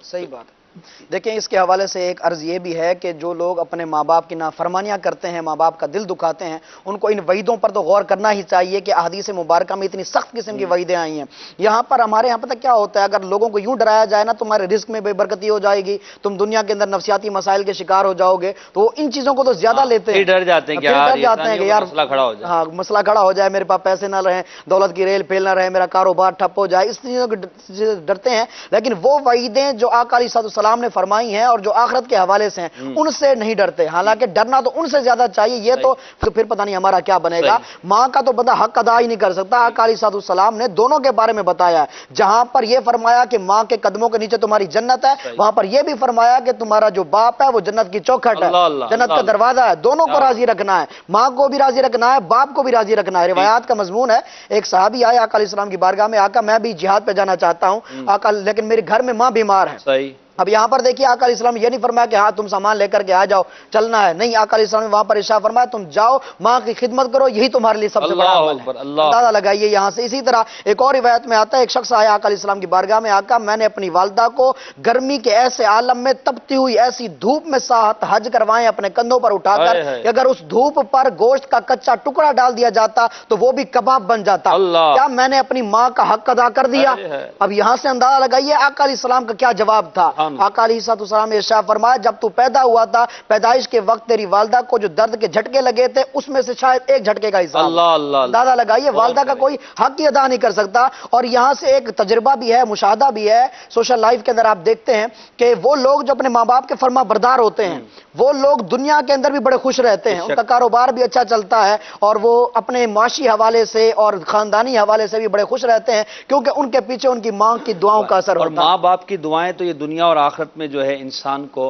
صحیح بات ہے دیکھیں اس کے حوالے سے ایک عرض یہ بھی ہے کہ جو لوگ اپنے ماں باپ کی نافرمانیاں کرتے ہیں ماں باپ کا دل دکھاتے ہیں ان کو ان وعیدوں پر تو غور کرنا ہی چاہیے کہ احادیث مبارکہ میں اتنی سخت قسم کی وعیدیں آئی ہیں یہاں پر ہمارے یہاں پتہ کیا ہوتا ہے اگر لوگوں کو یوں ڈرایا جائے نا تمہارے رزق میں بے برکتی ہو جائے گی تم دنیا کے اندر نفسیاتی مسائل کے شکار ہو جاؤ گے تو وہ ان چیزوں کو تو زیادہ لیتے ہیں ڈر جاتے ہیں کہ یار مسئلہ کھڑا ہو جائے ہاں مسئلہ کھڑا ہو جائے میرے پاس پیسے نہ رہیں دولت کی ریل پھیل نہ رہے میرا کاروبار ٹھپ ہو جائے اس چیزوں سے ڈرتے ہیں لیکن وہ وعیدیں جو آقا علیہ السلام نے فرمائی ہیں اور جو آخرت کے حوالے سے ہیں ان سے نہیں ڈرتے حالانکہ ڈرنا تو ان سے زیادہ چاہیے یہ تو پھر پتہ نہیں ہمارا کیا بنے گا ماں کا تو بندہ حق ادا ہی نہیں کر سکتا آقا علیہ السلام نے دونوں کے بارے میں بتایا ہے جہاں پر یہ فرمایا کہ ماں کے قدموں کے نیچے تمہاری جنت ہے وہاں پر یہ بھی فرمایا کہ تمہارا جو باپ ہے وہ جنت کی چوکھٹ ہے جنت کا دروازہ ہے دونوں کو راضی رکھنا ہے ماں کو بھی راضی رکھنا ہے باپ کو بھی راضی رکھنا ہے روایات کا مضمون ہے ایک صحابی آئے آقا علیہ السلام کی بارگاہ میں آقا میں بھی جہاد پہ جانا چاہتا ہوں آقا لیکن میرے گھر میں ماں بیمار ہے اب یہاں پر دیکھیے آقا علیہ السلام یہ نہیں فرمایا کہ ہاں تم سامان لے کر کے آ جاؤ چلنا ہے، نہیں، آقا علیہ السلام نے وہاں پر ارشاد فرمایا تم جاؤ ماں کی خدمت کرو، یہی تمہارے لیے سب سے بڑا عمل ہے۔ اندازہ لگائیے یہاں سے۔ اسی طرح ایک اور روایت میں آتا ہے، ایک شخص آیا آقا علیہ السلام کی بارگاہ میں، آقا میں نے اپنی والدہ کو گرمی کے ایسے عالم میں تپتی ہوئی ایسی دھوپ میں ساتھ حج کروائے اپنے کندھوں پر اٹھا کر کہ اگر اس دھوپ پر گوشت کا کچا ٹکڑا ڈال دیا جاتا تو وہ بھی کباب بن جاتا، کیا میں نے اپنی ماں کا حق ادا کر دیا؟ اب یہاں سے اندازہ لگائیے آقا علیہ السلام کا کیا جواب تھا۔ آقا علیہ السلام نے ارشاد فرمایا جب تو پیدا ہوا تھا پیدائش کے وقت تیری والدہ کو جو درد کے جھٹکے لگے تھے اس میں سے شاید ایک جھٹکے کا حساب، اندازہ لگائیے والدہ کا کوئی حق ہی ادا نہیں کر سکتا۔ اور یہاں سے ایک تجربہ بھی ہے، مشاہدہ بھی ہے سوشل لائف کے اندر، آپ دیکھتے ہیں کہ وہ لوگ جو اپنے ماں باپ کے فرما بردار ہوتے ہیں وہ لوگ دنیا کے اندر بھی بڑے خوش رہتے ہیں، ان کا کاروبار بھی اچھا چلتا ہے اور وہ اپنے معاشی حوالے سے اور خاندانی حوالے سے بھی بڑے خوش رہتے ہیں، کیونکہ ان کے پیچھے ان کی ماں کی دعاؤں کا اثر ہوتا ہے۔ اور ماں باپ کی دعائیں تو یہ دنیا اور آخرت میں جو ہے انسان کو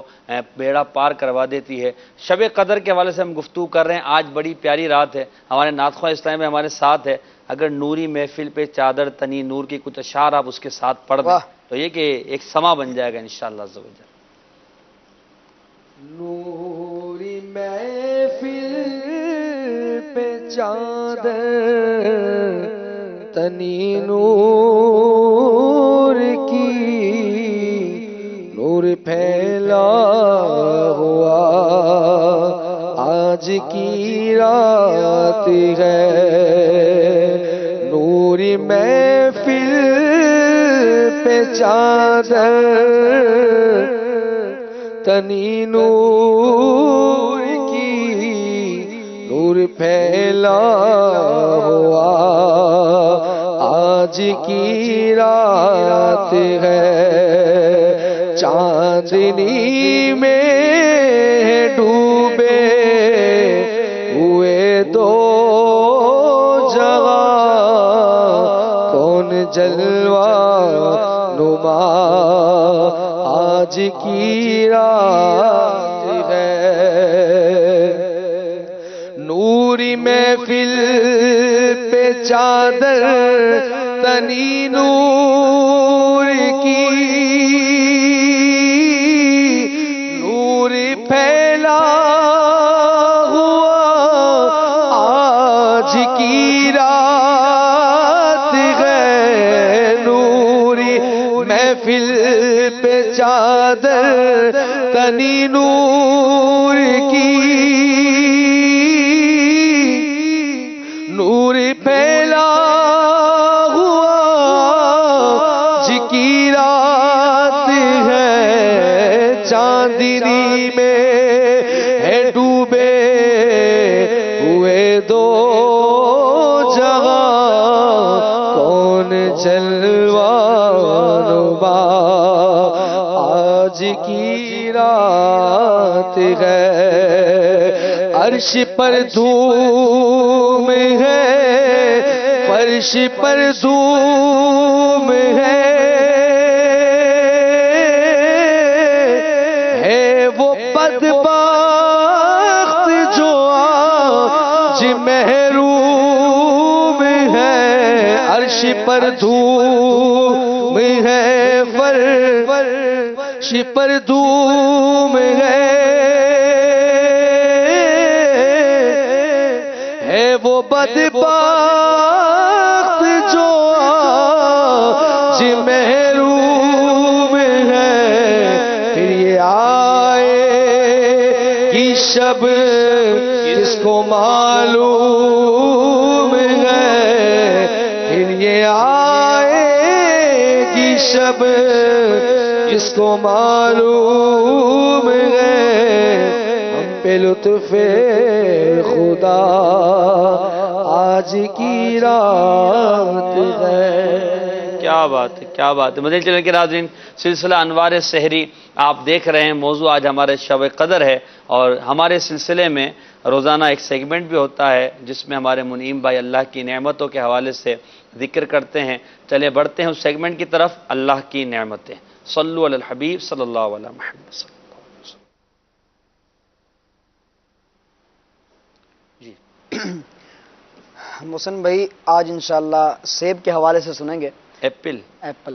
بیڑا پار کروا دیتی ہے۔ شب قدر کے حوالے سے ہم گفتگو کر رہے ہیں، آج بڑی پیاری رات ہے، ہمارے نعت خواہ اسلام میں ہمارے ساتھ ہے، اگر نوری محفل پہ چادر تنی نور کی کچھ اشعار آپ اس کے ساتھ پڑھ دیں تو یہ کہ ایک سما بن جائے گا انشاءاللہ عز و جل۔ نوری محفل پہ چادر تنی نور کی، نور پھیلا ہوا آج کی رات ہے، نوری محفل پہ چادر تنی نور کی، نور پھیلا ہوا آج کی رات ہے، چاندنی میں ڈوبے ہوئے دو جہاں، کون جلوہ نما آج کی رات ہے، نوری محفل پہ چادر تنی نور کی، نور پھیلا ہوا آج کی رات ہے، نوری محفل پہ چادر تنی نور کی، نور پھیلا ہوا آج کی رات ہے، چاندنی میں ہے ڈوبے ہوئے دو جہاں، کون جلوہ نما آج کی رات ہے، عرش پر دھوم ہے، فرش پر دھوم ہے وہ بدبخت جو آج محروم ہے، عرش پر دھوم ہے، فرش پر دھوم ہے وہ بدبخت جو آج محروم ہے، پھر یہ آئے کی شب کس کو معلوم ہے، پھر یہ آئے کی شب کس کو معلوم ہے، ہم پہ لطف خدا آج کی رات ہے۔ کیا بات ہے، کیا بات ہے۔ مدنی چینل کے ناظرین، سلسلہ انوار سحری آپ دیکھ رہے ہیں، موضوع آج ہمارے شب قدر ہے اور ہمارے سلسلے میں روزانہ ایک سیگمنٹ بھی ہوتا ہے جس میں ہمارے منعیم بھائی اللہ کی نعمتوں کے حوالے سے ذکر کرتے ہیں۔ چلے بڑھتے ہیں اس سیگمنٹ کی طرف، اللہ کی نعمتیں۔ صلو علی الحبیب صلی اللہ علیہ محمد صلی اللہ علیہ وسلم۔ جی محسن بھائی آج انشاءاللہ سیب کے حوالے سے سنیں گے۔ ایپل، ایپل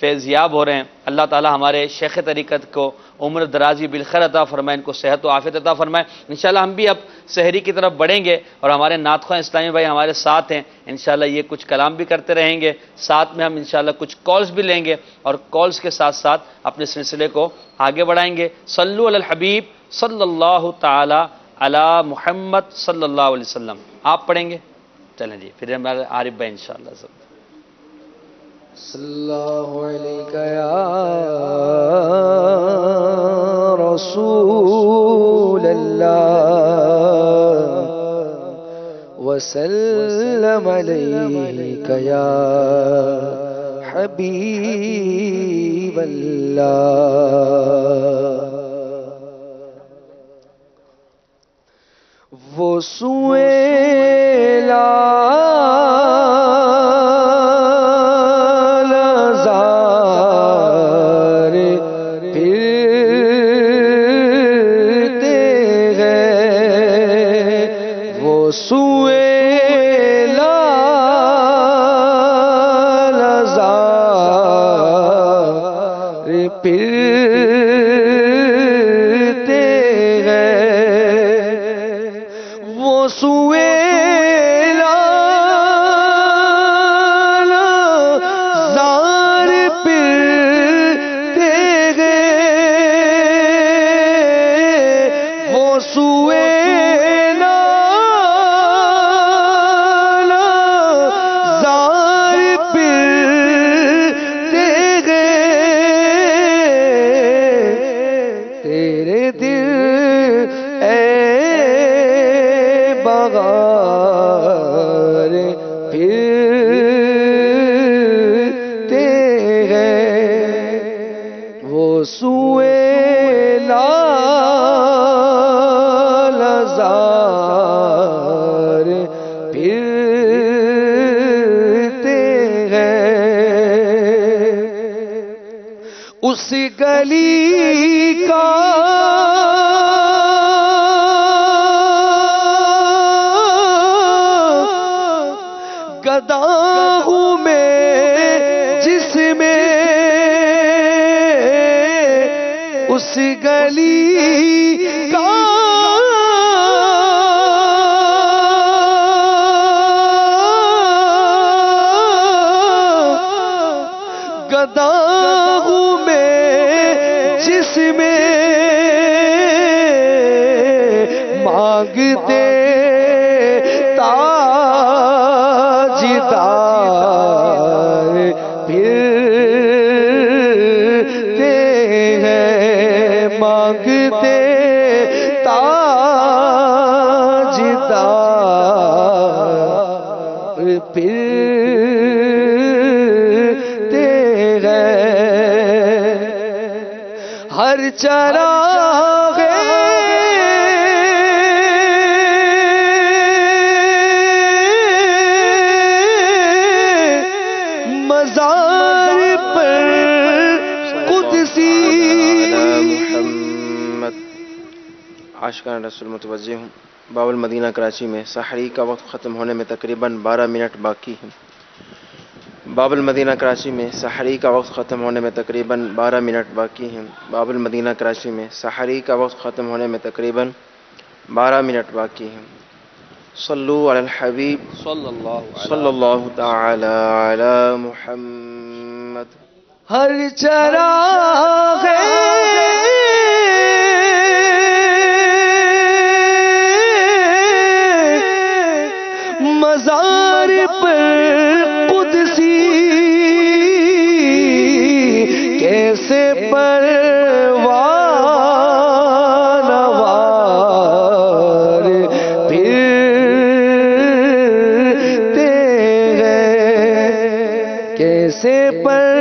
فیض یاب ہو رہے ہیں. اللہ تعالی ہمارے شیخ طریقت کو عمر درازی بالخیر عطا فرمائے، ان کو صحت و عافیت عطا فرمائے. انشاءاللہ ہم بھی اب سحری کی طرف بڑھیں گے اور ہمارے نعت خواں اسلامی بھائی ہمارے ساتھ ہیں. انشاءاللہ یہ کچھ کلام بھی کرتے رہیں گے، ساتھ میں ہم انشاءاللہ کچھ کالز بھی لیں گے اور کالز کے ساتھ ساتھ اپنے سلسلے کو آگے بڑھائیں گے. صلو علی الحبیب صلی اللہ تعالی علی محمد صلی اللہ علیہ وسلم. آپ پڑھیں گے؟ چلیں جی، پھر ہمارے عارف بھائی انشاءاللہ سب. صلی اللہ علیہ یا رسول اللہ وسلم علیک یا حبیب اللہ. وہ سویلا اس گلی کا گدا ہوں میں جس میں اس گلی کا گدا مانگتے تاجدار پھرتے ہیں، مانگتے تاجدار پھرتے ہیں. ہر چراغ عاشقان رسول متوجہ ہوں. باب المدینہ کراچی میں سحری کا وقت ختم ہونے میں تقریباً 12 منٹ باقی ہیں. باب المدینہ کراچی میں سحری کا وقت ختم ہونے میں تقریباً 12 منٹ باقی ہیں. باب المدینہ کراچی میں سحری کا وقت ختم ہونے میں تقریباً 12 منٹ باقی ہیں. صلو علی الحبیب صلی اللہ تعالی علی محمد. ہر چراغ مزار پر قدسی کیسے پروان وار پھرتے ہیں، کیسے پروان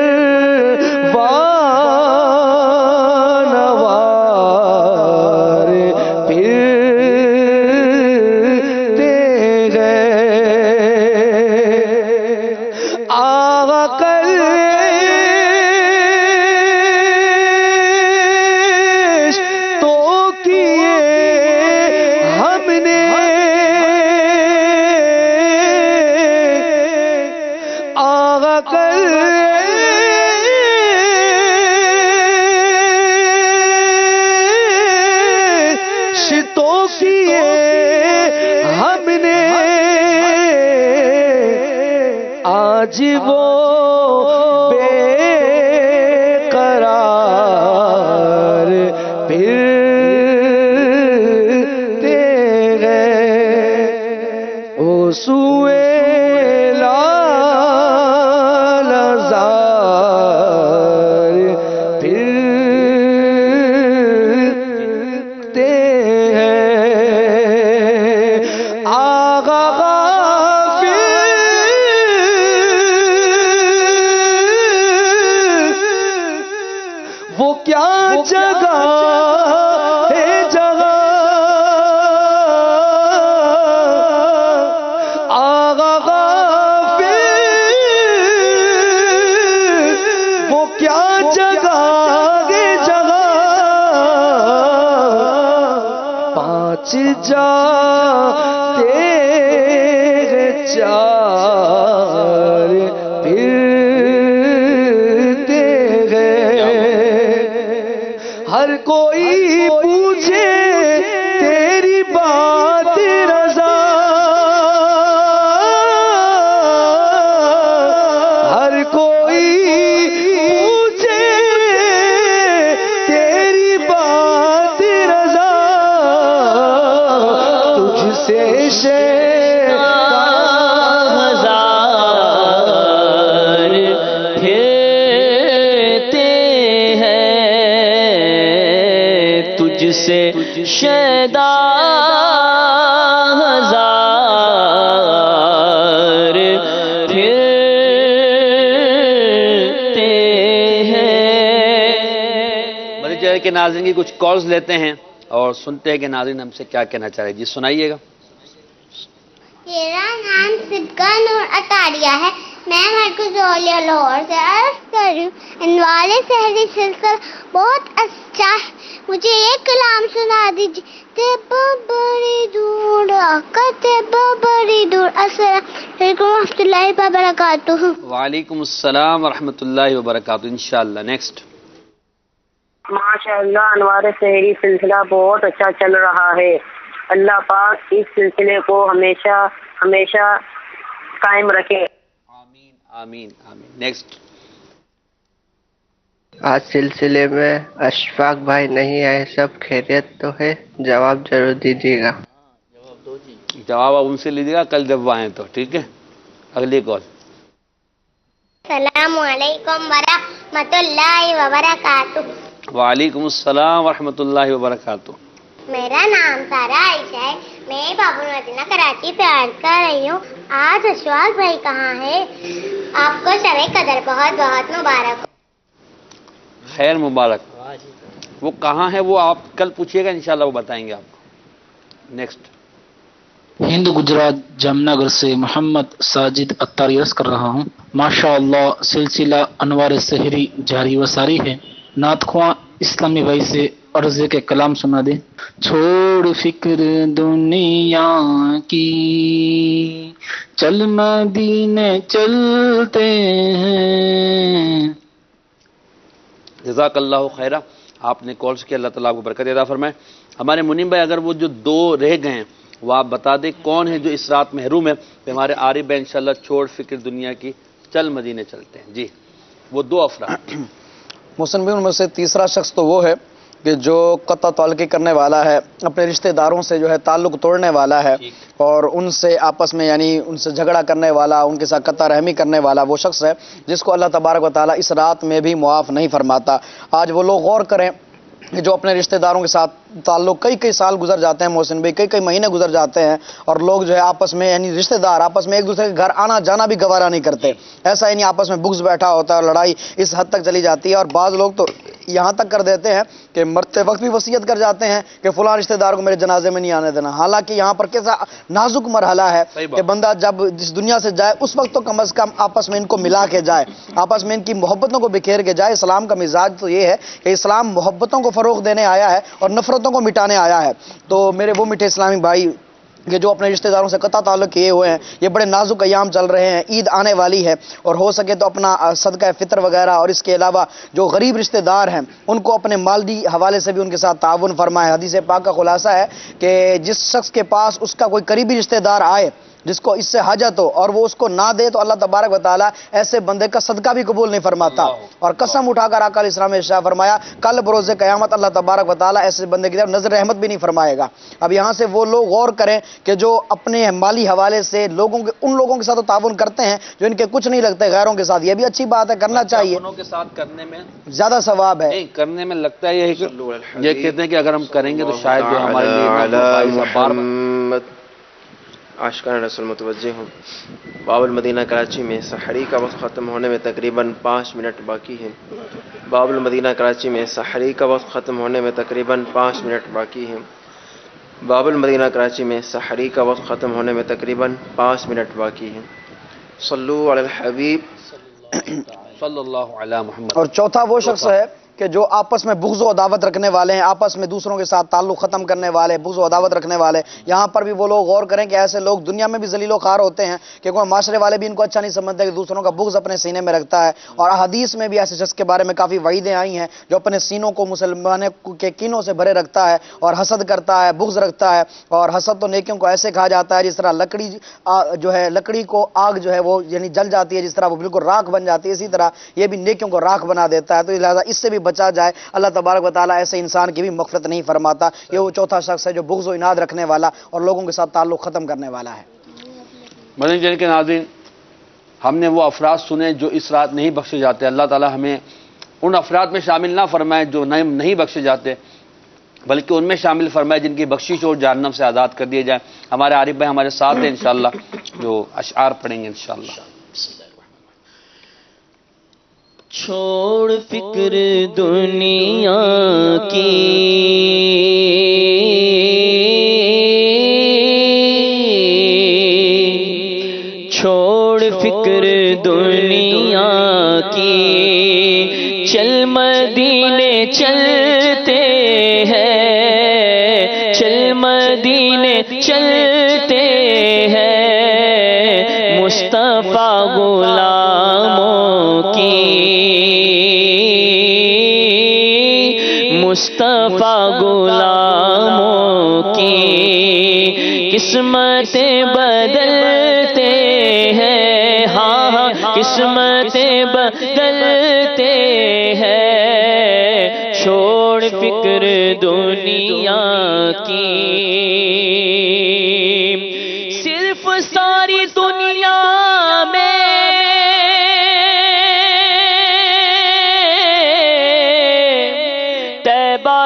آج وہ بے قرار پھرتے ہیں، او سوئے لالزار پھرتے ہیں، آغا وہ کیا جگہ ہے جگہ، آغا غافل وہ کیا جگہ ہے جگہ، پانچ جاتے ہیں چار پھرتے ہیں، ہر کوئی پوچھے تیری بات رضا، ہر کوئی پوچھے تیری بات رضا، تجھ سے ہزار پھرتے ہیں، تجھ سے شیدا ہزار پھرتے ہیں۔ بڑے چہرے کے ناظرین کی کچھ کالز لیتے ہیں اور سنتے ہیں کہ ناظرین ہم سے کیا کہنا چاہ رہے ہیں۔ جی سنائیے گا۔ میرا نام صدقہ نور اطاریہ ہے، میں مرکز اولیاء لاہور سے عرض کر رہی ہوں، انوار سحری سلسلہ بہت اچھا ہے، مجھے یہ کلام سنا دیجیے۔ تیبا بڑی دور آقا تیبا بڑی دور۔ السلام علیکم ورحمۃ اللہ وبرکاتہ۔ وعلیکم السلام ورحمۃ اللہ وبرکاتہ، انشاءاللہ۔ نیکسٹ۔ ماشاء اللہ انوار سحری سلسلہ بہت اچھا چل رہا ہے، اللہ پاک اس سلسلے کو ہمیشہ ہمیشہ قائم رکھے۔ آمین آمین آمین۔ نیکسٹ۔ آج سلسلے میں اشفاق بھائی نہیں آئے، سب خیریت تو ہے؟ جواب ضرور دیجیے گا۔ جواب آپ ان سے لیجیے گا کل جب وہ آئیں تو، ٹھیک ہے۔ اگلی کال۔ السلام علیکم ورحمۃ اللہ وبرکاتہ۔ وعلیکم السلام ورحمۃ اللہ وبرکاتہ۔ میرا نام سارا عائشہ ہے، میں باب المدینہ کراچی سے عرض کر رہی ہوں، آج اشفاق بھائی کہاں ہے؟ آپ کو شب قدر بہت بہت مبارک ہو۔ خیر مبارک۔ وہ کہاں ہے وہ آپ کل پوچھیے گا، انشاءاللہ وہ بتائیں گے آپ کو۔ نیکسٹ۔ ہند گجرات جامنگر نگر سے محمد ساجد اتاری عرض کر رہا ہوں، ماشاءاللہ سلسلہ انوار سحری جاری و ساری ہے، نعت خواں اسلامی بھائی سے عرض کے کلام سنا دیں۔ چھوڑ فکر دنیا کی چل مدینے چلتے ہیں۔ جزاک اللہ خیرہ، آپ نے کالز کیا، اللہ تعالیٰ آپ کو برکت عطا فرمائے۔ ہمارے منیم بھائی اگر وہ جو دو رہ گئے ہیں وہ آپ بتا دیں کون ہے جو اس رات محروم ہے، پھر ہمارے عارف ہے انشاءاللہ چھوڑ فکر دنیا کی چل مدینے چلتے ہیں۔ جی وہ دو افراد۔ محسن بھائی ان میں سے تیسرا شخص تو وہ ہے کہ جو قطع تعلقی کرنے والا ہے، اپنے رشتہ داروں سے جو ہے تعلق توڑنے والا ہے اور ان سے آپس میں یعنی ان سے جھگڑا کرنے والا، ان کے ساتھ قطع رحمی کرنے والا وہ شخص ہے جس کو اللہ تبارک و تعالیٰ اس رات میں بھی معاف نہیں فرماتا۔ آج وہ لوگ غور کریں کہ جو اپنے رشتہ داروں کے ساتھ تعلق کئی سال گزر جاتے ہیں محسن بھائی، کئی مہینے گزر جاتے ہیں اور لوگ جو ہے آپس میں یعنی رشتہ دار آپس میں ایک دوسرے کے گھر آنا جانا بھی گوارا نہیں کرتے، ایسا یعنی آپس میں بغض بیٹھا ہوتا ہے اور لڑائی اس حد تک چلی جاتی ہے، اور بعض لوگ تو یہاں تک کر دیتے ہیں کہ مرتے وقت بھی وصیت کر جاتے ہیں کہ فلاں رشتہ دار کو میرے جنازے میں نہیں آنے دینا، حالانکہ یہاں پر کیسا نازک مرحلہ ہے کہ بندہ جب اس دنیا سے جائے اس وقت تو کم از کم آپس میں ان کو ملا کے جائے، آپس میں ان کی محبتوں کو بکھیر کے جائے۔ اسلام کا مزاج تو یہ ہے کہ اسلام محبتوں کو فروغ دینے آیا ہے اور نفرتوں کو مٹانے آیا ہے۔ تو میرے وہ میٹھے اسلامی بھائی کہ جو اپنے رشتہ داروں سے قطع تعلق کیے ہوئے ہیں، یہ بڑے نازک ایام چل رہے ہیں، عید آنے والی ہے اور ہو سکے تو اپنا صدقہ فطر وغیرہ اور اس کے علاوہ جو غریب رشتہ دار ہیں ان کو اپنے مالی حوالے سے بھی ان کے ساتھ تعاون فرمائے۔ حدیث پاک کا خلاصہ ہے کہ جس شخص کے پاس اس کا کوئی قریبی رشتہ دار آئے جس کو اس سے حاجت ہو اور وہ اس کو نہ دے تو اللہ تبارک و تعالیٰ ایسے بندے کا صدقہ بھی قبول نہیں فرماتا. اور قسم اٹھا کر آقا علیہ السلام نے ارشاد فرمایا کل بروز قیامت اللہ تبارک و تعالیٰ ایسے بندے کی طرف نظر رحمت بھی نہیں فرمائے گا. اب یہاں سے وہ لوگ غور کریں کہ جو اپنے مالی حوالے سے ان لوگوں کے ساتھ تعاون کرتے ہیں جو ان کے کچھ نہیں لگتے غیروں کے ساتھ. یہ بھی اچھی بات ہے, کرنا چاہیے. کے ساتھ کرنے میں زیادہ ثواب ہے. نہیں کرنے میں لگتا ہے یہ کہتے ہیں کہ اگر ہم کریں گے تو شاید جو ہمارے لیے عاشقان رسول متوجہ ہوں. باب المدینہ کراچی میں سحری کا وقت ختم ہونے میں تقریباً 5 منٹ باقی ہے. باب المدینہ کراچی میں سحری کا وقت ختم ہونے میں تقریباً 5 منٹ باقی ہے. باب المدینہ کراچی میں سحری کا وقت ختم ہونے میں تقریباً 5 منٹ باقی ہے. صلو علی الحبیب صلی اللہ علی محمد. اور چوتھا وہ شخص ہے کہ جو آپس میں بغض و عداوت رکھنے والے ہیں, آپس میں دوسروں کے ساتھ تعلق ختم کرنے والے, بغض و عداوت رکھنے والے. یہاں پر بھی وہ لوگ غور کریں کہ ایسے لوگ دنیا میں بھی ذلیل و خوار ہوتے ہیں کہ کوئی معاشرے والے بھی ان کو اچھا نہیں سمجھتے کہ دوسروں کا بغض اپنے سینے میں رکھتا ہے. اور احادیث میں بھی ایسے شخص کے بارے میں کافی وعیدیں آئی ہیں جو اپنے سینوں کو مسلمانوں کے کینوں سے بھرے رکھتا ہے اور حسد کرتا ہے, بغض رکھتا ہے. اور حسد تو نیکیوں کو ایسے کھا جاتا ہے جس طرح لکڑی جو ہے لکڑی کو آگ جو ہے وہ یعنی جل جاتی ہے, جس طرح وہ بالکل راکھ بن جاتی ہے, اسی طرح یہ بھی نیکیوں کو راکھ بنا دیتا ہے. تو لہٰذا اس سے بھی بچا جائے. اللہ تبارک و تعالیٰ ایسے انسان کی بھی مغفرت نہیں فرماتا. یہ وہ چوتھا شخص ہے جو بغض و عناد رکھنے والا اور لوگوں کے ساتھ تعلق ختم کرنے والا ہے. مدنی چینل کے ناظرین, ہم نے وہ افراد سنے جو اس رات نہیں بخشے جاتے. اللہ تعالیٰ ہمیں ان افراد میں شامل نہ فرمائے جو نہیں بخشے جاتے, بلکہ ان میں شامل فرمائے جن کی بخشش اور جہنم سے آزاد کر دیے جائیں. ہمارے عارف بھائی ہمارے ساتھ ہیں انشاءاللہ جو اشعار پڑھیں گے انشاءاللہ. چھوڑ فکر دنیا کی, چھوڑ فکر دنیا کی, چل مدینے چلتے ہیں, چل مدینے چلتے ہیں, مصطفیٰ غلاموں کی, مصطفیٰ غلاموں کی قسمتیں بدلتے ہیں. ہاں ہاں قسمتیں بدلتے ہیں, چھوڑ فکر دنیا کی. صرف ساری دنیا میں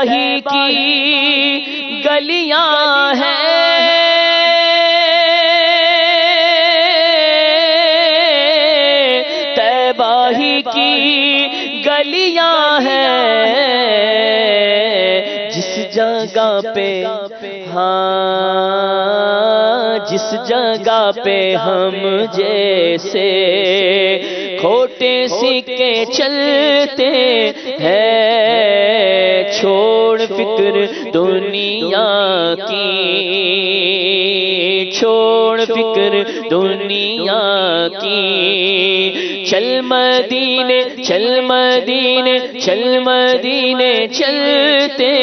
ہی کی گلیاں ہیں, طیبہ ہی کی گلیاں ہیں, جس جگہ پہ ہاں جس جگہ پہ ہم جیسے کھوٹے سکے چلتے ہیں, چھوڑ فکر دنیا کی, چھوڑ فکر دنیا کی, چل مدینے چل مدینے چل مدینے چلتے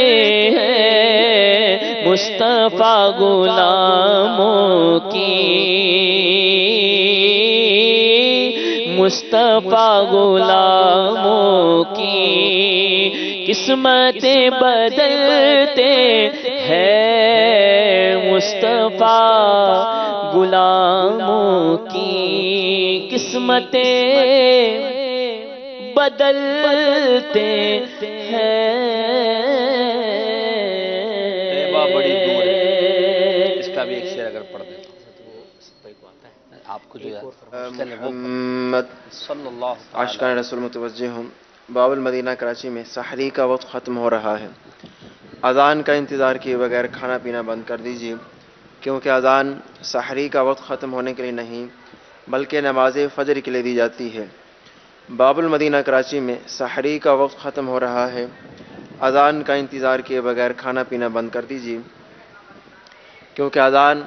ہیں, مصطفیٰ غلاموں کی, مصطفیٰ غلاموں کی قسمتیں بدلتے ہیں, مصطفیٰ غلاموں کی قسمتیں بدلتے ہیں. بڑی دور ہے, اس کا بھی ایک شعر اگر پڑھ دیں تو آپ کو جو محمد صلی اللہ عاشقان رسول متوجہ ہوں. باب المدینہ کراچی میں سحری کا وقت ختم ہو رہا ہے. اذان کا انتظار کیے بغیر کھانا پینا بند کر دیجیے, کیونکہ اذان سحری کا وقت ختم ہونے کے لیے نہیں بلکہ نماز فجر کے لیے دی جاتی ہے. باب المدینہ کراچی میں سحری کا وقت ختم ہو رہا ہے. اذان کا انتظار کیے بغیر کھانا پینا بند کر دیجیے, کیونکہ اذان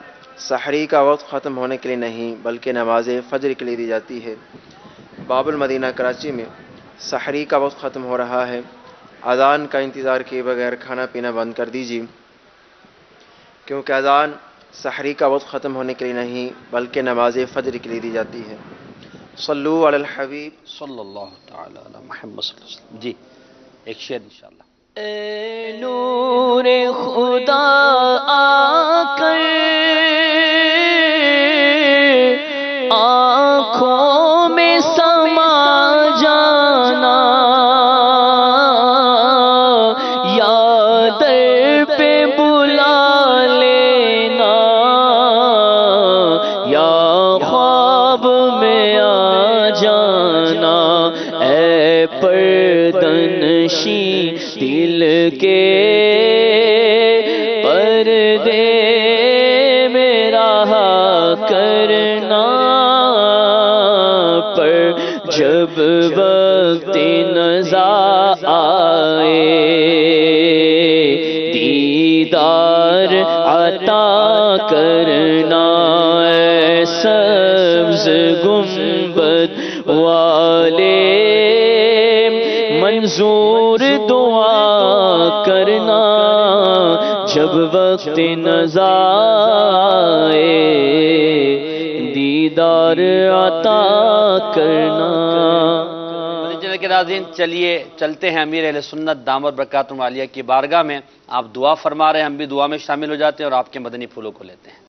سحری کا وقت ختم ہونے کے لیے نہیں بلکہ نماز فجر کے لیے دی جاتی ہے. باب المدینہ کراچی میں سحری کا وقت ختم ہو رہا ہے. اذان کا انتظار کیے بغیر کھانا پینا بند کر دیجیے, کیونکہ اذان سحری کا وقت ختم ہونے کے لیے نہیں بلکہ نماز فجر کے لیے دی جاتی ہے۔ صلو علی الحبیب صلی اللہ تعالی علی محمد صلی اللہ علیہ وسلم۔ جی ایک شعر انشاءاللہ۔ اے نور خدا آ کر آنکھوں میں سما جانا، یا در پہ بلا لینا، یا خواب میں آ جانا، اے پردنشی دل کے پردے میرا کرنا، پر جب وقت نزا آئے دیدار عطا کرنا، اے سبز گنبد والے منظور دعا کرنا، جب وقت نزا آئے دیدار عطا کرنا۔ کے ناظرین چلیے چلتے ہیں امیر اہل سنت دامت برکاتہم عالیہ کی بارگاہ میں۔ آپ دعا فرما رہے ہیں، ہم بھی دعا میں شامل ہو جاتے ہیں اور آپ کے مدنی پھولوں کو لیتے ہیں۔